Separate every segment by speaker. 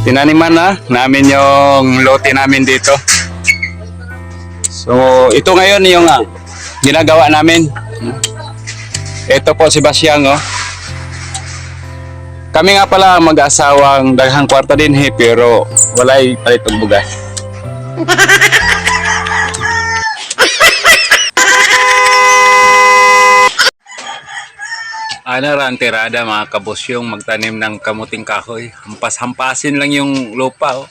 Speaker 1: Tinaniman na namin yung lote namin dito. So, ito ngayon yung ginagawa namin. Ito po si Basyang, oh. Kami nga pala mag-asawang daghang kwarta din, pero walay palitong bugas. Ano ra ang tirada mga kabosyong magtanim ng kamuting kahoy. Hampas-hampasin lang yung lupa, oh.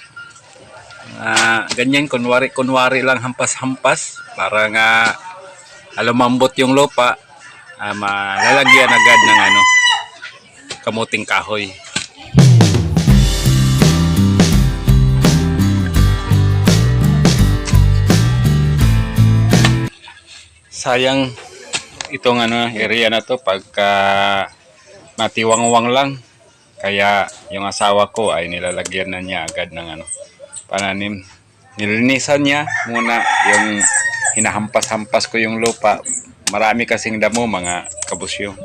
Speaker 1: Ganyan, kunwari lang hampas-hampas para nga lumambot yung lupa, malalagyan agad ng kamuting kahoy. Sayang itong area na to pagka matiwangwang lang, kaya yung asawa ko ay nilalagyan na niya agad ng pananim. Nilinisan niya muna yung hinahampas-hampas ko yung lupa. Marami kasing damo mga kabusyong.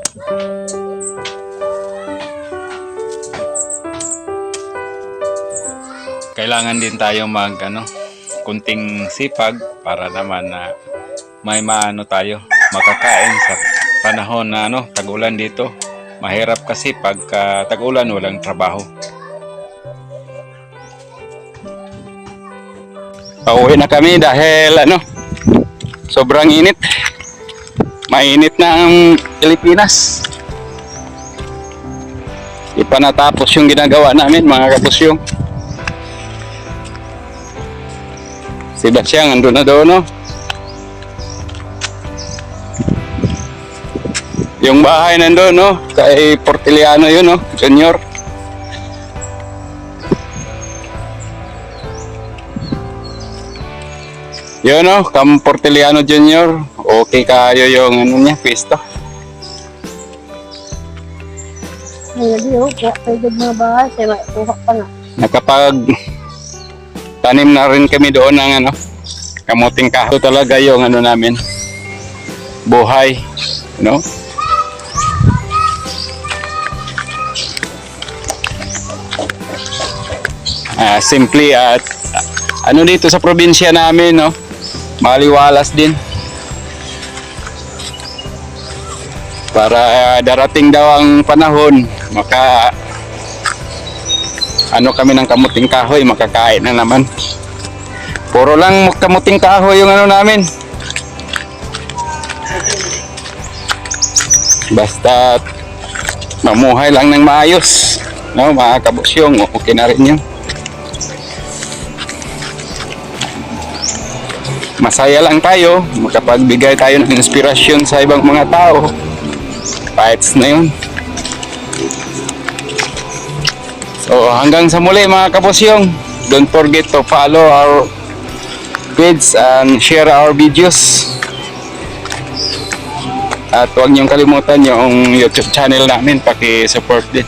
Speaker 1: Kailangan din tayo kunting sipag para naman na may tayo makakain sa panahon na tag-ulan dito. Mahirap kasi pagka tag-ulan walang trabaho. Pauwi na kami dahil sobrang init. Mainit na ang Pilipinas. Di pa natapos yung ginagawa namin mga kapusyong. Si Basyang andun na doon, no? Yung bahay nandun, no? Kay Portiliano yun, no? Junior. Yun, no? Kam Portiliano Junior. Okay kayo yung niya, pwesto.
Speaker 2: Ngayon, pwede mga bahay, saya maikuha pa na.
Speaker 1: Nakapag tanim na rin kami doon ng kamuting kahoy. Ito talaga yung namin, buhay, no? Simply at dito sa probinsya namin, no? Maliwalas din. Para darating daw ang panahon, kami ng kamuting kahoy, makakain na naman. Puro lang kamuting kahoy yung namin. Basta mamuhay lang ng maayos, no, mga kabusyong, okay na rin yun. Masaya lang tayo, makapagbigay tayo ng inspirasyon sa ibang mga tao. Fights na yun. So hanggang sa muli mga kapusyong, don't forget to follow our page and share our videos. At huwag niyong kalimutan yung YouTube channel namin, paki-support din.